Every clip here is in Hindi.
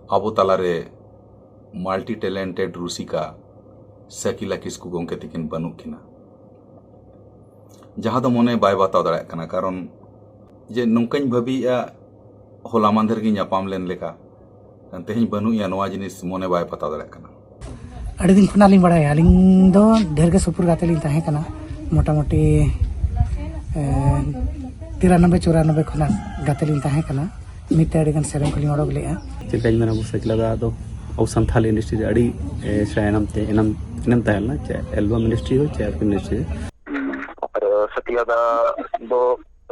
आबो तालारे माल्टी टैलेंटेड रुसिका सकीला किस्कू गोंके तिकिन बनू किना जहाँ दो मने बाय बताव दाड़ा कना कारण जे नौकाñ भाबीया होला मांधर गी ñapam लेन लेका तेहñ बनू या नोआ जिनिस मने बाय पता दाड़ा कना अड़ी दिन खुना लिंग बड़ा यालिंग दो ढेर के सुपुर गाते लिंग ताहे कना मोटा मोटी 93-94 खुना गाते लिंग ताहे कना मिते अड़ी गन सेरेम को लिंग ओडोक लेआ चिकाज मेना बु सकीला दा दो औ संथाल इंडस्ट्री अड़ी श्रायनम ते इनम ताहलना चे एल्बम इंडस्ट्री हो चे फिल्म इंडस्ट्री सकीला दा दो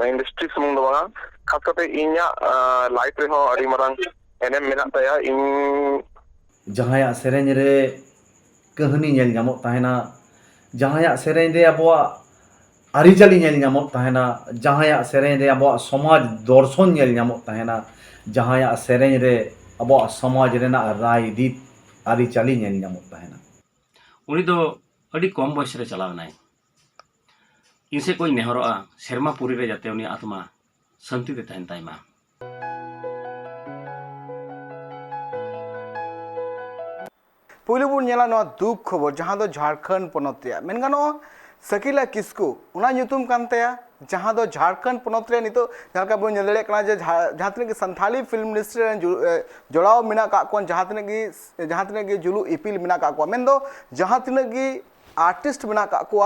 इंडस्ट्री सुमुंग दो खास करते इन्या लाइफ रे हो अड़ी मरंग एनएम मेना ताया इन जहाया सेरेंज रे कहानी नेल ᱧᱟᱢᱚᱜ ᱛᱟᱦᱮᱱᱟ जहाया सेरेंज रे अबवा आरिचाली नेल ᱧᱟᱢᱚᱜ ᱛᱟᱦᱮᱱᱟ जहाया सेरेंज रे अबवा समाज दर्शन नेल ᱧᱟᱢᱚᱜ ᱛᱟᱦᱮᱱᱟ जहाया सेरेंज रे अबवा समाज रेना रायदीत आरिचाली नेल ᱧᱟᱢᱚᱜ ᱛᱟᱦᱮᱱᱟ उनी दो अड़ी कम बयस रे चलावनाय इनसे कोई नेहरोआ शर्मा पुरी रे जाते उनी आत्मा शांति दे तहन ताइमा पुलिस बुन नेला नो दुख खबर जहां दो झारखंड पनत रे मेनगानो सकीला किस्कू उना ᱧᱩᱛᱩᱢ कानतेया जहां दो झारखंड पनत रे नितो जहां बो नेलड़े कना जे जहां तने की संथाली फिल्म इंडस्ट्री रे जोड़ाव मिना का कोन जहां तने की जुलू इपिल मिना का को मेन दो जहां तने की आर्टिस्ट मिना का को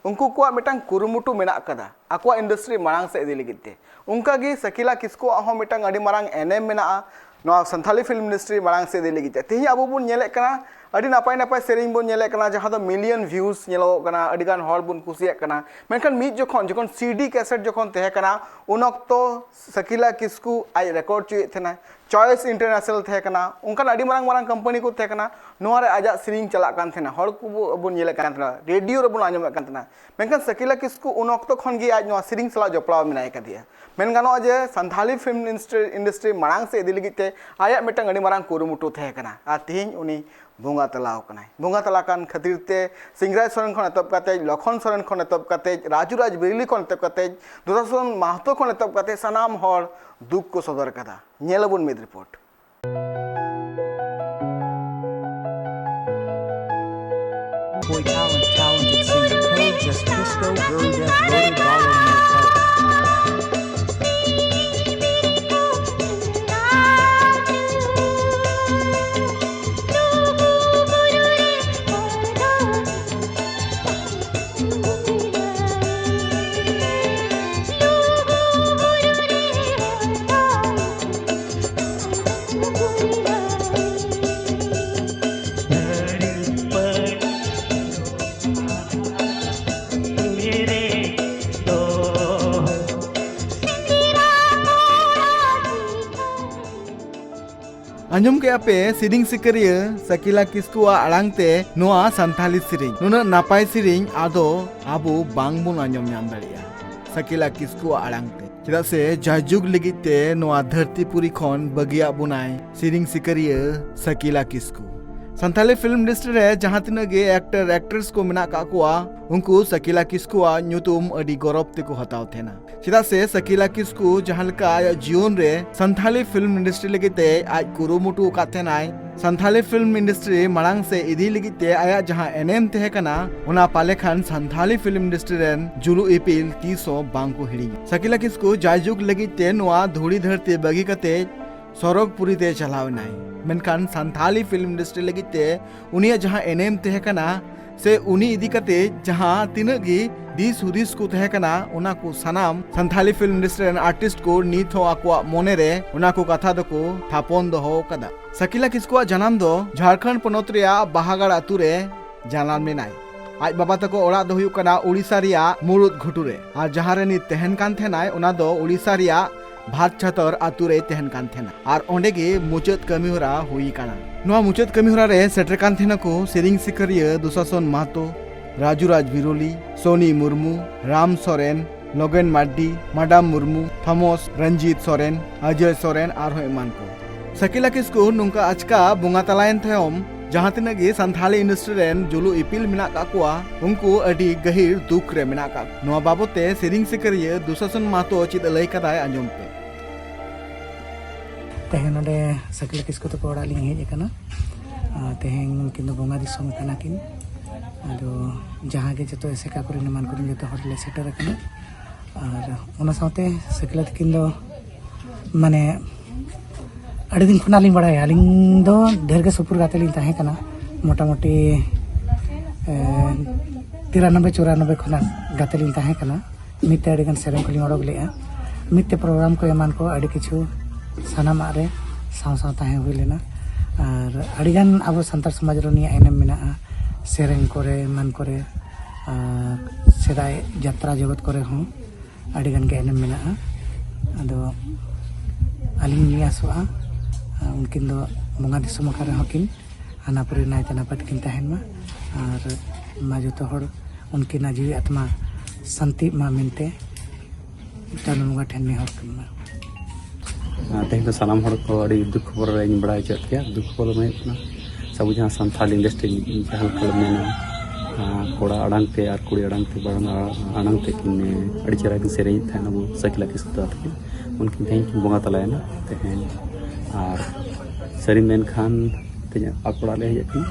उनको को मिटांग कुरुमुटु मिना कदा आको इंडस्ट्री मांग से इदी लगिते उनका गी सकीला किस्कू हो मिटांग अडी मांग एनएम मिना नो संथाली फिल्म इंडस्ट्री मांग से इदी लगिते तेही अबो बुन नेले कना अड़ी नापाय नापाय सेरिंग बोन नेले कना जहां दो मिलियन व्यूज नेलो कना अड़ी गान हॉल बुन कुसिया कना मेनखान मिट जखन सीडी कैसेट जखन तहे कना उन ऑक्तो सकीला किस्कू आई रिकॉर्ड चुए थेना चॉइस इंटरनेशनल तहे कना उनकान अड़ी मारंग मारंग कंपनी को तहे कना नोआ रे आजा सेरिंग चला कान थेना हॉल को बुन नेले कान थेना रेडियो रे बुन आंजम कान थेना मेनखान सकीला किस्कू उन ऑक्तो खन गी आज नोआ सेरिंग सला जपड़ाव मिनाय कदिया मेन गानो जे संथाली फिल्म इंडस्ट्री मारंग से इदी लगिते आया मिटांग अड़ी मारंग कुरुमुटु तहे कना आ तिहिं उनी बोंगा तलाव कनाय बोंगा तला कान खातिर ते सिंगराज सोरेन खन एतब काते लखन सोरेन खन एतब काते राजूराज बिरली खन एतब काते दुदासन महतो खन एतब काते सनाम हर दुख को सदर कदा नेलबुन मिद report Boy talented singer Code just Pisco Girl Death Loaded Dollar in your car. Anjum के आपे सिरिंग सिकरिया सकीला किस्कुआ अड़ांगते नोआ संथाली सिरिंग नुना नापाय सिरिंग आदो आबो बांगबुन अंजुम ᱧᱟᱢ दाड़िया सकीला किस्कुआ अड़ांगते चेदा से जाजुग लगिते नोआ धरतीपुरी खन बगिया बुनाय सिरिंग सिकरिया सकीला किस्कू संथाली फिल्म इंडस्ट्री रे जहां तिनाग गे एक्टर एक्ट्रेस को मिना का कुआ उनको सकीला किस्कुआ ᱧᱩᱛᱩᱢ अडी गौरव ते को हताव थेना चेदा से सकीला किस्कू जहां लका जीवन रे संथाली फिल्म इंडस्ट्री लगिते आज कुरुमुटु कातेनाय संथाली फिल्म इंडस्ट्री मांग से इदी लगिते आया जहां एनएम तहे कना उना पाले खान संथाली फिल्म इंडस्ट्री रेन जुलू इपिल तीसो बांको हिड़ी सकीला किस्कू जायजुग लगिते नोआ धूड़ी धरती बगी कते सरगपुरी ते चलावनाय मेनखान संथाली फिल्म इंडस्ट्री लगिते उनिया जहां एनएम तहे कना से उनी इदी कते जहां तिनगी दिस हुदिस को तहे कना उना को सनाम संथाली फिल्म इंडस्ट्री रेन आर्टिस्ट को नीत हो आकुआ मोने रे उना को कथा दको थापन दो कदा सकीला किस्कुआ जनाम दो झारखंड पनत रिया बाहागाड़ आतु रे जानाम लेनाय आज बाबा तको ओड़ा दो हुयु कना उड़ीसा रिया मुरुद घुटुरे और जहां रे नि तहन कान थेनाय उना दो उड़ीसा रिया भात छतर आतु रे तहन कान थेना और ओंडे गे मुचत कमी होरा हुई काना नोआ मुचत कमी होरा रे सेटर कान थेना को सिरिंग सिकरिया दुशासन महतो राजूराज बिरोली सोनी मुर्मू राम सोरेन लोगेन माड्डी माडाम मुर्मू थॉमस रंजीत सोरेन अजय सोरेन और एमान को सकीला किस्कू नुंका आचका बोंगा तलायन थेम जहां तिनाग गे संथाली इंडस्ट्री रेन जुलू इपिल मिना का कुआ उनको अडी गहिर दुख रे मिना का नोआ बाबते सिरिंग सिकरिया दुशासन महतो चित लई कदाय अंजुम पे तेहन नोडे सकिला किस्कु तको ओड़ा लिंग हेज अकना तेहन उनकिन दो बोंगा दिसोम कना किन आदो जहाँ के जतो एसेका करिन मान करिन जतो हर ले सेटर अकना और ओना साथे सकिला तकिन दो माने अड़ी दिन खुना लिंग बड़ा आलिंग दो ढेर के सुपुर गाते लिंग ताहे कना मोटा मोटी 93-94 खुना गाते लिंग ताहे कना मिते अड़ी गन सेरेम को लिंग ओडक लेआ मिते प्रोग्राम को एमान को अड़ी किछु सानामा रे साव साव ताहे हुई लेना और अड़ीगान अब सानतार समाज रनिया एनम मेना सेरें करे मन करे सेदाय यात्रा जगत करे हूँ अड़ीगान के एनम मेना अदो अलिंग आसोआ उनकिन दो बंगा दिसोम करे हकिन हानापुरी नायते नापत किन तहन मा और मा जतो हर उनकिन जीवी आत्मा शांति मा मिनते चालू मुगा ठेन नेहर किन मा तेहन तो सानाम हड़ को अड़ी दुख खबर रे बड़ा चेक के दुख खबर में सब जहाँ संथाल इंडस्ट्री जहाँ कल मेना कोड़ा अड़ांग ते और कुड़ी अड़ांग ते बड़ा अड़ांग ते किन अड़ी चेहरा किन सेरें थे ना वो सकिला किस्कु तकिन उनकिन तेहन किन बोंगा तलायना तेहन और सरी मेन खान तेज आकोड़ा ले हजकिन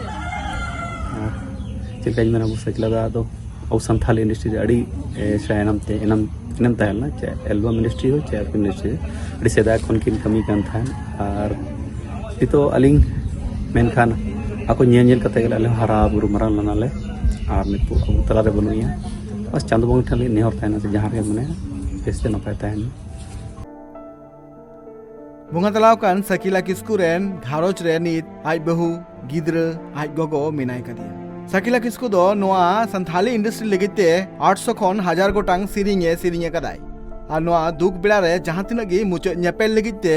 चलका मेना वो सकिला दो अब संथाल इंडस्ट्री अड़ी शायनम ते इनम तहलना चाहे एल्बम इंडस्ट्री हो चाहे इंडस्ट्री अड़ी सेदा खन किन कमी कान थान और तो अलिंग मेन खान ako nyel kate gele ale hara buru marang lanale ar nitu abu tala re banuya bas chandu bong thali nehor tahena se jahan re mane este napay tahena bunga talaw kan Sakila Kisku ren gharoch re nit aj bahu gidra aj gogo minai kadia Sakila Kisku do noa santhali industry legite 800 khon 1000 gotang siringe kadai ar noa duk bela re jahan tinag gi mucho nyapel legite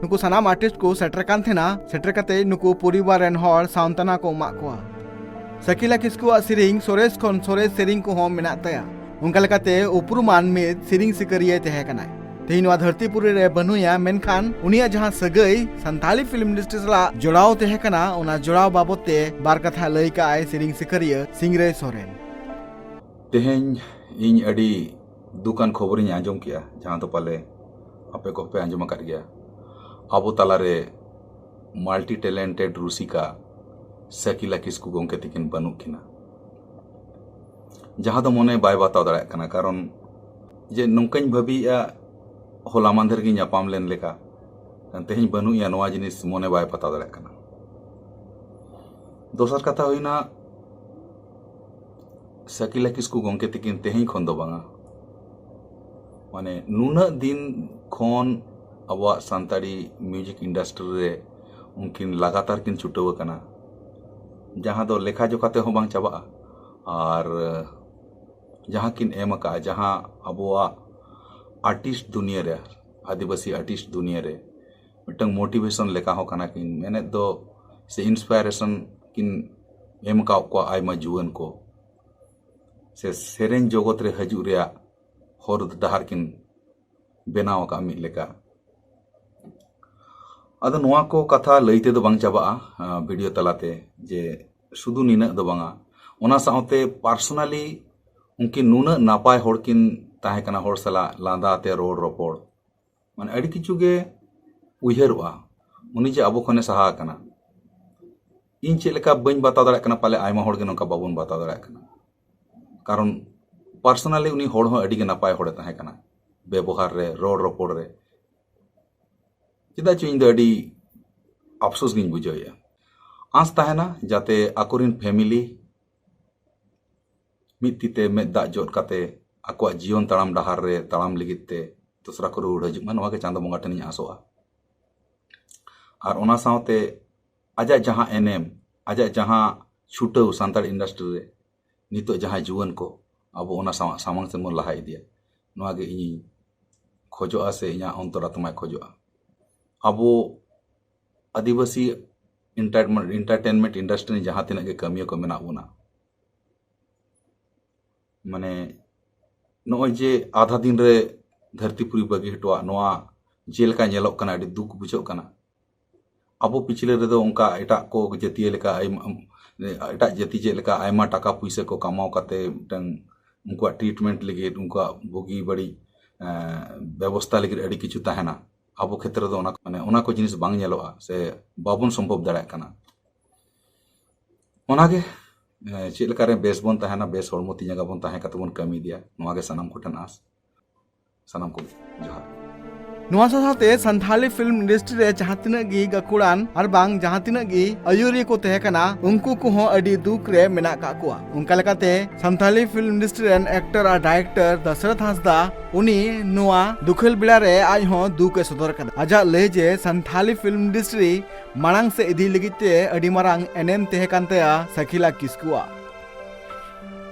नुकु सानाम आर्टिस्ट को सेटर कान थेना सेटर कते नुकु परिवार रेन हर साउंतना को मा को सकिला किस्कु सिरिंग सोरेस खन सोरेस सिरिंग को हम मेना तया उनका लेकाते उपरुमान में सिरिंग सिकरिये तहे कनाय तेहिनवा धरतीपुरी रे बनुया मेनखान उनिया जहां सगई संथाली फिल्म इंडस्ट्री सला जोड़ाव तहे कना उना जोड़ाव बाबते बार कथा लई का आय सिरिंग सिकरिये सिंगरे सोरेन तेहेन इन अडी दुकान खबरिन आंजम किया जहां तो पाले आपे को पे आंजम कर गया अब तलारे मल्टी टैलेंटेड रूसिका सकिला किस्कु गोंके तिकिन बनुक किना जहां तो मने बाय बताव दाड़ा कना कारण जे नंकाñ भाबिया होला मांधर गी ᱧᱟᱯᱟᱢ len leka तेहेñ बनुया नोवा जिनिस मने बाय पता दाड़ा कना दोसर कथा होइना सकिला किस्कु गोंके तिकिन तेहेñ खन दो बांगा माने नुना दिन खन अब सानताड़ी म्यूजिक इंडस्ट्री रे उनकिन लगातार किन छुटव कना जहां दो लेखा जोखाते हो बांग चाबा और जहां किन एम का जहां अबवा आर्टिस्ट दुनिया रे आदिवासी आर्टिस्ट दुनिया रे मिटंग मोटिवेशन लेखा हो कना किन मेने दो से इंस्पायरेशन किन एम का को आयमा जुवन को से सेरेन जगत रे हजू रे हर डहार किन बेनाव का मि लेका अद नोआ को कथा लईते दो बांग चाबा वीडियो तलाते जे सुदु निना दो बांगा ओना साउते पर्सनली उनकी नुना नापाय होड़किन ताहे कना होड़ सला लांदाते रोड रोपड़ माने अड़ी किछु गे उयहरवा उनी जे अबो खने सहा कना इन चे लेका बइन बता दड़ा कना पाले आयमा होड़ गे नोका बाबुन बता दड़ा कना कारण पर्सनली उनी होड़ हो अड़ी गे नापाय होड़ ताहे कना व्यवहार रे रोड रोपड़ रे चेदा इन अड़ी अफसोस गिन बुझाया आस ताहेना जाते आकोरिन फैमिली मित्तीते में दा जोट काते आको जीवन ताड़ाम डहार रे ताड़ाम लिगिते दूसरा को रूढ़ हजु मा के चांदो बंगा ठनी आसोआ और ओना सावते आजा जहां एनएम आजा जहां छुटव सानताड़ इंडस्ट्री रे नितो जहां जुवन को अब ओना सामांग से मन लहा इदिया नोआ गे इनी खोजोआ से इना अंतरात्मा खोजोआ अब आदिवासी इंटरटेनमेंट इंडस्ट्री जहां तिना के कमियों को मेना बोना माने नोय जे आधा दिन रे धरतीपुरी बगी हटवा नोआ जेलका नेलोक कना अडी दुख बुझो कना अब पिछले रे दो उनका एटा को जतिये लेका एटा जति जे लेका आयमा टाका पैसा को कमाओ काते टंग उनका ट्रीटमेंट लगे उनका भोगी बड़ी व्यवस्था लगे अडी किछु ताहेना ᱟᱵᱚ ᱠᱷᱮᱛᱨᱮ ᱫᱚ ᱚᱱᱟ ᱠᱚ ᱡᱤᱱᱤᱥ ᱵᱟᱝ ᱧᱮᱞᱚᱜᱼᱟ ᱥᱮ ᱵᱟᱵᱚᱱ ᱥᱚᱢᱵᱷᱚᱵ ᱫᱟᱲᱮᱭᱟᱜ ᱠᱟᱱᱟ। ᱚᱱᱟᱜᱮ ᱪᱮᱫ ᱞᱮᱠᱟᱨᱮ ᱵᱮᱥ ᱵᱚᱱ ᱛᱟᱦᱮᱱᱟ, ᱵᱮᱥ ᱦᱚᱲᱢᱚ ᱛᱤ ᱡᱟᱸᱜᱟ ᱵᱚᱱ ᱛᱟᱦᱮᱸ ᱠᱟᱛᱮ ᱵᱚᱱ ᱠᱟᱹᱢᱤ ᱤᱫᱤᱭᱟ, ᱱᱚᱣᱟ ᱜᱮ ᱥᱟᱱᱟᱢ ᱠᱚᱴᱷᱮᱱ ᱟᱸᱥ। ᱥᱟᱱᱟᱢ ᱠᱚ ᱡᱚᱦᱟᱨ। ᱱᱚᱣᱟ ᱥᱟᱶᱛᱮ ᱥᱟᱱᱛᱷᱟᱞᱤ ᱯᱷᱤल्म ᱤᱱᱰᱟᱥᱴᱨᱤ ᱨᱮ ᱡᱟᱦᱟᱸ ᱛᱤᱱᱟᱹᱜ ᱜᱮ ᱜᱟᱹᱠᱷᱩᱲᱟᱱ ᱟᱨ ᱵᱟᱝ ᱡᱟᱦᱟᱸ ᱛᱤᱱᱟᱹᱜ ᱜᱮ ᱟᱹᱭᱩᱨᱤᱭᱟᱹ ᱠᱚ ᱛᱟᱦᱮᱸ ᱠᱟᱱᱟ ᱩᱱᱠᱩ ᱠᱚᱦᱚᱸ ᱟᱹᱰᱤ ᱫᱩᱠ ᱨᱮ ᱢᱮᱱᱟᱜ ᱠᱟᱜ ᱠᱚᱣᱟ। ᱚᱱᱠᱟ ᱞᱮᱠᱟᱛᱮ ᱥᱟᱱᱛᱷᱟᱞᱤ ᱯᱷᱤल्म ᱤᱱᱰᱟᱥᱴᱨᱤ ᱨᱮᱱ ᱮᱠᱴᱚᱨ ᱟᱨ ᱰᱟᱭᱨᱮᱠᱴᱚᱨ ᱫᱚᱥᱚᱨᱚᱛ ᱦᱟᱸᱥᱫᱟ ᱩᱱᱤ ᱱᱚᱣᱟ ᱫᱩᱠᱷᱟᱹᱞ ᱵᱮᱲᱟ ᱨᱮ ᱟᱡ ᱦᱚᱸ ᱫᱩᱠ ᱮ ᱥᱚᱫᱚᱨ ᱠᱟᱫᱟ। ᱟᱡᱟᱜ ᱞᱟᱹᱭ ᱡᱮ ᱥᱟᱱᱛᱷᱟᱞᱤ ᱯᱷᱤल्म ᱤᱱᱰᱟᱥᱴᱨᱤ ᱢᱟᱲᱟᱝ ᱥᱮᱫ ᱤᱫᱤ ᱞᱟᱹᱜᱤᱫ ᱛᱮ ᱟᱹᱰᱤ ᱢᱟᱨᱟᱝ ᱮᱱᱮᱢ ᱛᱟᱦᱮᱸ ᱠᱟᱱ ᱛᱟᱭᱟ ᱥᱟᱹᱠᱷᱤᱞᱟ ᱠᱤᱥᱠᱩᱣᱟᱜ।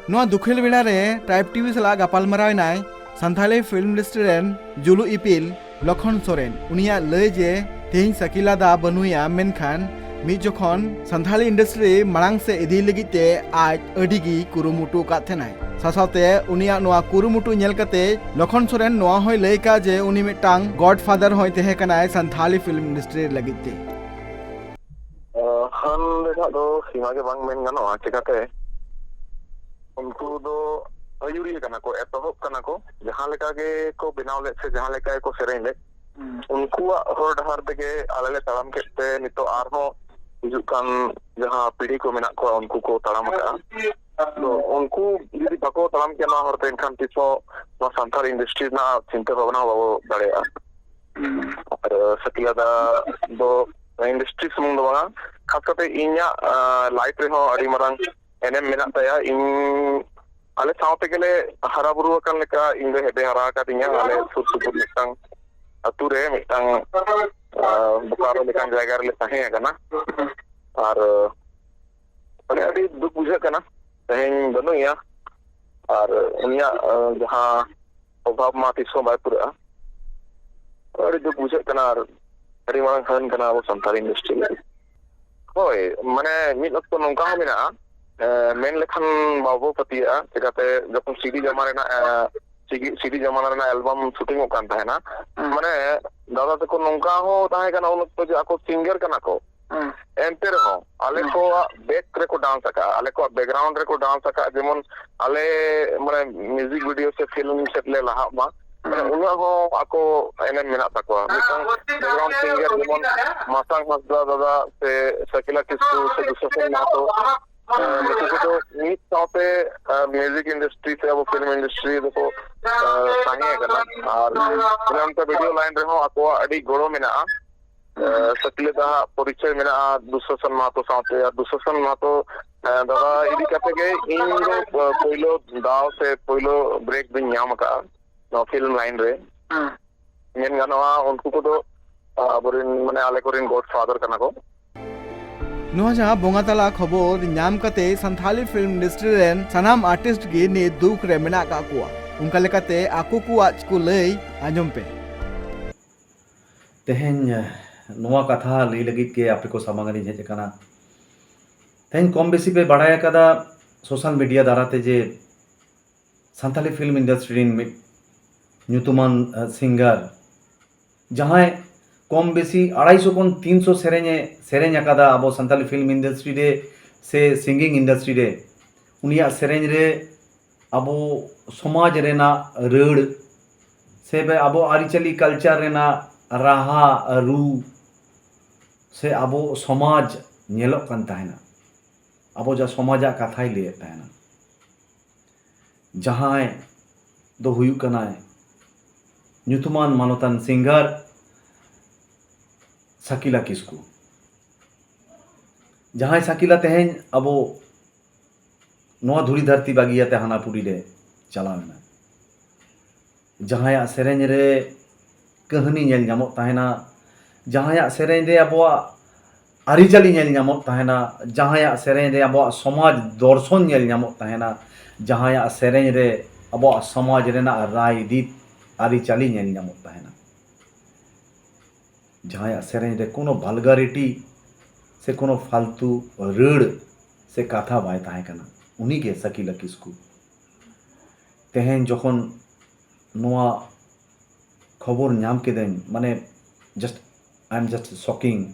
ᱱᱚᱣᱟ ᱫᱩᱠᱷᱟᱹᱞ ᱵᱮᱲᱟ ᱨᱮ ᱴᱨᱟᱭᱤᱵ ᱴᱤভᱤ ᱥᱟᱞᱟᱜ ᱜᱟᱯᱟᱞᱢᱟᱨᱟᱣ ᱮᱱᱟᱭ ᱥᱟᱱᱛᱷᱟᱞᱤ ᱯᱷᱤल्म ᱤᱱᱰᱟᱥᱴᱨᱤ ᱨᱮᱱ ᱡᱩᱞᱩ ᱤᱯᱤᱞ ᱞᱚᱠᱷᱚᱱ ᱥᱚᱨᱮᱱ। ᱩᱱᱤᱭᱟᱜ ᱞᱟᱹᱭ ᱡᱮ ᱛᱮᱦᱮᱧ ᱥᱟᱹᱠᱤᱞᱟ ᱫᱟ ᱵᱟᱹᱱᱩᱭᱟ, ᱢᱮᱱᱠᱷᱟन ᱢᱤᱫ ᱡᱚᱠᱷᱚᱱ ᱥᱟᱱᱛᱷᱟᱞᱤ ᱤᱱᱰᱟᱥᱴᱨᱤ ᱢᱟᱲᱟᱝ ᱥᱮᱫ ᱤᱫᱤ ᱞᱟᱹᱜᱤᱫ ᱛᱮ ᱟᱡ ᱟᱹᱰᱤᱜᱮ ᱠᱩᱨᱩᱢᱩᱴᱩ ᱟᱠᱟᱫ ᱛᱟᱦᱮᱱᱟᱭ। ᱥᱟᱶᱛᱮ ᱩᱱᱤᱭᱟᱜ ᱱᱚᱣᱟ ᱠᱩᱨᱩᱢᱩᱴᱩ ᱧᱮᱞ ᱠᱟᱛᱮ ᱞᱚᱠᱷᱚᱱ ᱥᱚᱨᱮᱱ ᱱᱚᱣᱟ ᱦᱚᱸᱭ ᱞᱟᱹᱭ ᱠᱟᱜ ᱡᱮ ᱩᱱᱤ ᱢᱤᱫᱴᱟᱝ ᱜᱚᱰ ᱯᱷᱟᱫᱟᱨ ᱦᱚᱸᱭ ᱛᱟᱦᱮᱸ ᱠᱟᱱᱟᱭ ᱥᱟᱱᱛᱷᱟᱞᱤ ᱯᱷᱤल्म ᱤᱱᱰᱟᱥᱴᱨᱤ ᱞᱟᱹᱜᱤᱫ ᱛᱮ। ᱦᱟᱹᱱ ᱨᱮᱱᱟᱜ ᱫᱚ ᱥᱤᱢᱟ ᱜᱮ ᱵᱟᱝ ᱢᱮᱱ ᱜᱟᱱᱚᱜᱼᱟ, ᱪᱤᱠᱟᱹᱛᱮ ᱩᱱᱠᱩ ᱫᱚ ᱟᱹᱭᱩᱨᱤᱭᱟᱹ ᱠᱟᱱᱟ ᱠᱚ, ᱮᱛᱚᱦᱚᱵ ᱠᱟᱱᱟ ᱠᱚ, ᱡᱟᱦᱟᱸ ᱞᱮᱠᱟ ᱜᱮᱠᱚ ᱵᱮᱱᱟᱣ ᱞᱮᱫ ᱥᱮ ᱡᱟᱦᱟᱸ ᱞᱮᱠᱟ ᱜᱮᱠᱚ ᱥᱮᱨᱮᱧ ᱞᱮᱫ, ᱩᱱᱠᱩᱣᱟᱜ ᱦᱚᱨ ᱰᱟᱦᱟᱨ ᱛᱮᱜᱮ ᱟᱞᱮ ᱞᱮ ᱛᱟᱲᱟᱢ ᱠᱮᱫ ᱛᱮ ᱱᱤᱛᱚᱜ ᱟᱨᱦᱚᱸ ᱦᱤᱡᱩᱜ ᱠᱟᱱ ᱡᱟᱦᱟᱸ ᱯᱤᱲᱦᱤ ᱠᱚ ᱢᱮᱱᱟᱜ ᱠᱚᱣᱟ ᱩᱱᱠᱩ ko taram akada to unku judi bako taram ke na horte enkan tiso no santhal industry na chinta bhavana babo dareya ar Sakila da do industry sumung do banga khas kate inya life re ho adi marang enem menak taya in ale sawte gele hara buru akan leka ing de hebe hara katinya ale sur supur mitang atu re mitang bukaro lekan jaga re tahe kana ar ane adi duk bujha kana teheng banuya ar unia jahan obhab ma tiso bai pura adi duk bujha kana ar adi marang khan kana abo santhal industry hoy mane mid okto nongka ho mena men lekhan babo patia chekate jokon CD jamana rena album shooting okan tahena mane dada teko nongka ho tahe kana un okto je ako singer kana ko ente reho ale ko back reko dance aka ale ko background reko dance aka jemon ale mane music video se film set le laha ma unga ho ako enem menak takwa mitang background singer jemon Masang Hasda dada se Sakila Kisku se Dushasan Mahato nuku ko nit saute music industry se abo film industry ko tahe kana ar unta video line reho ako adi goro menaa Sakila da porichoy mena Dushasan Mahato saute Dushasan Mahato dada idi kate ge in do poilo daw se poilo break bin nyam ka no film line re men ganoa unku ko do aborin mane ale korin godfather kana ko ᱱᱚᱣᱟ ᱡᱟᱦᱟᱸ ᱵᱚᱸᱜᱟ ᱛᱟᱞᱟ ᱠᱷᱚᱵᱚᱨ ᱧᱟᱢ ᱠᱟᱛᱮ ᱥᱟᱱᱛᱷᱟᱞᱤ ᱯᱷᱤल्म ᱤᱱᱰᱟᱥᱴᱨᱤ ᱨᱮᱱ ᱥᱟᱱᱟᱢ ᱟᱨᱴᱤᱥᱴ ᱜᱮ ᱱᱤᱛ ᱫᱩᱠ ᱨᱮ ᱢᱮᱱᱟᱜ ᱠᱟᱜ ᱠᱚᱣᱟ। ᱚᱱᱠᱟ ᱞᱮᱠᱟᱛᱮ ᱟᱠᱚ ᱠᱚᱣᱟᱜ ᱠᱚ ᱞᱟᱹᱭ ᱟᱸᱡᱚᱢ ᱯᱮ। तेहें नोआ कथा लई लगित के आपे को सामग्री हेज कना तेहें कम बेसी पे बाड़ाय कदा सोशल मीडिया द्वाराते जे सान्ताली फिल्म इंडस्ट्री ᱧᱩᱛᱩᱢᱟᱱ सिंगर जहां कम बेसी 250 खन 300 सेरेñ अकादा अब सान्ताली फिल्म इंडस्ट्री रे से सिंगिंग इंडस्ट्री रे उनिया सेरेñ रे अब समाज रेना रड़ से अब आरिचली कल्चर रेना राहा रू से अब समाज नेलोक कान ताहेना अब जा समाजा कथाय लैत ताहेना जहां दो हुयु कना ᱧᱩᱛᱩᱢᱟᱱ मानोतान सिंगर साकिला किस्कू जहां साकिला तेहें अब नोआ धुरी धरती बागियाते हानापुरी रे चलावना जहां सेरेñ रे कहानी नेल ᱧᱟᱢᱚᱜ ताहेना जहां सेरेñ रे अब आरिचली नेल ᱧᱟᱢᱚᱜ ताहेना जहां सेरेñ रे अब समाज दर्शन नेल ᱧᱟᱢᱚᱜ ताहेना जहां सेरेñ रे अब समाज रेना राजनीति आरिचली नेल ᱧᱟᱢᱚᱜ ताहेना जहां सेरेñ रे कोनो भालगारिटी से कोनो फालतू रड़ से कथा बाय ताहे कना उनी के सकीला किस्कू तेहें जखन नोआ खबर नाम केदेन माने just I am just shocking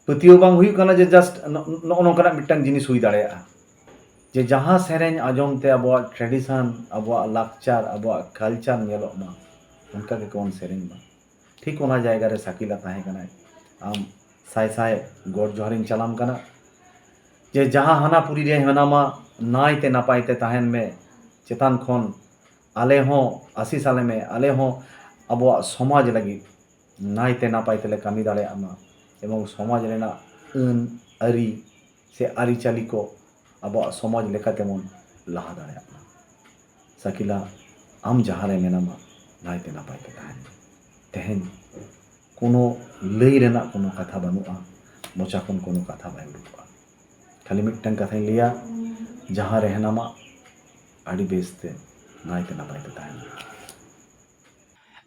पतियो बांग हुई कना जे जस्ट नोकना मिटन जिनिस हुई दाड़ेया जे जहां सेरेñ आजम ते अब ट्रेडिशन अब लाकचार अब कल्चर नेलो मा उनका के कौन सेरेñ बा ठीक ओना जायगा रे साकिला ताहे कनाय आम साय साय गोड जोहरिन चलाम कना जे जहां हानापुरी रे हनामा नायते नापायते ताहेन में चेतान खन आले हों आशीष आले में आले हों अब समाज लगी नायते नापायते ले कमी दाड़े आमा एवं समाज रेना अन अरी से आरी चाली को अब समाज लेकाते मन लहा दाड़े आमा साकिला आम जहां रे मेनामा नायते नापायते ताहेन तेहन कोनो लई रेना कोनो कथा बनुआ मोचा खन कोनो कथा बाय उडुआ खाली मिटन कथा लिया जहां रहनामा आड़ी बेसते नायते नापायते ताहेन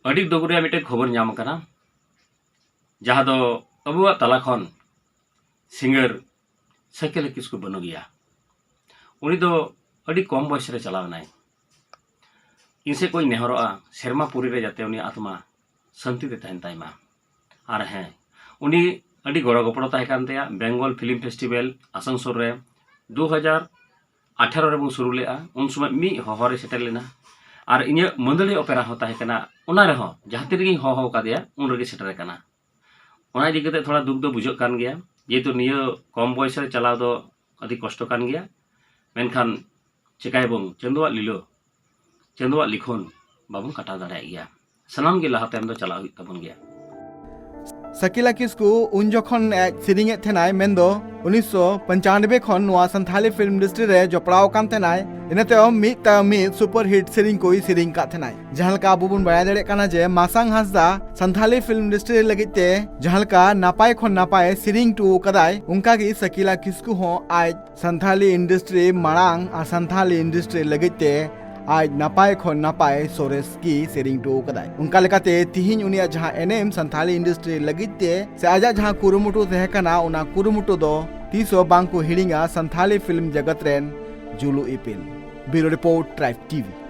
अड़ी दुगुरिया मिटे खबर नाम कना जहां दो अबुआ तला खन सिंगर साइकिल किसको बनो गया उनी दो अड़ी कम बयस रे चलाव नाय इनसे कोई नेहरोआ शर्मा पुरी रे जाते उनी आत्मा शांति दे तहन ताइमा आर हैं उनी अड़ी गड़ो गपड़ो ताहे कान तेया बेंगल फिल्म फेस्टिवल आसनसोल रे 2018 रे बो शुरू लेआ उन समय मी हहरे सेटल लेना और इन मंडली ओपेरा हो ताहे कना उना रे हो जहां तिरगी हो कादिया उन रगे सेटर कना उना इदी कते थोड़ा दुख दो बुझो कान गया जेतु नियो कम बयस रे चलाव दो अति कष्ट कान गया मेनखान चिकाय बं चंदुआ लीलो चंदुआ लिखोन बाबू कटा दाड़ा गया सनाम के लहा तायम दो चलाव हुई तबन गया सकिला किस्कू उन जखन सेरिंग थेनाय मेंदो 1995 खन नोआ संथाली फिल्म इंडस्ट्री रे जपड़ाव कान थेनाय इनते मिद सुपर हिट सेरिंग कोई सेरिंग का थेनाय जहालका अबु बुन बाय दाड़े काना जे मासांग हासदा संथाली फिल्म इंडस्ट्री लगिते जहालका नापाय खन नापाय सेरिंग टू कदाय उनका की सकिला किस्कू हो आज संथाली इंडस्ट्री मांग आ संथाली इंडस्ट्री लगिते आज नापाय खन नापाय सोरेस की सेरिंग टू कदाय उनका लेकाते तिहिन उनिया जहां एनएम संथाली इंडस्ट्री लगिते से आजा जहां कुरुमुटु तहेकना उना कुरुमुटु दो तीसो बांको हिड़िंगा संथाली फिल्म जगत रेन जुलू इपिल ब्यूरो रिपोर्ट ट्राइब टीवी।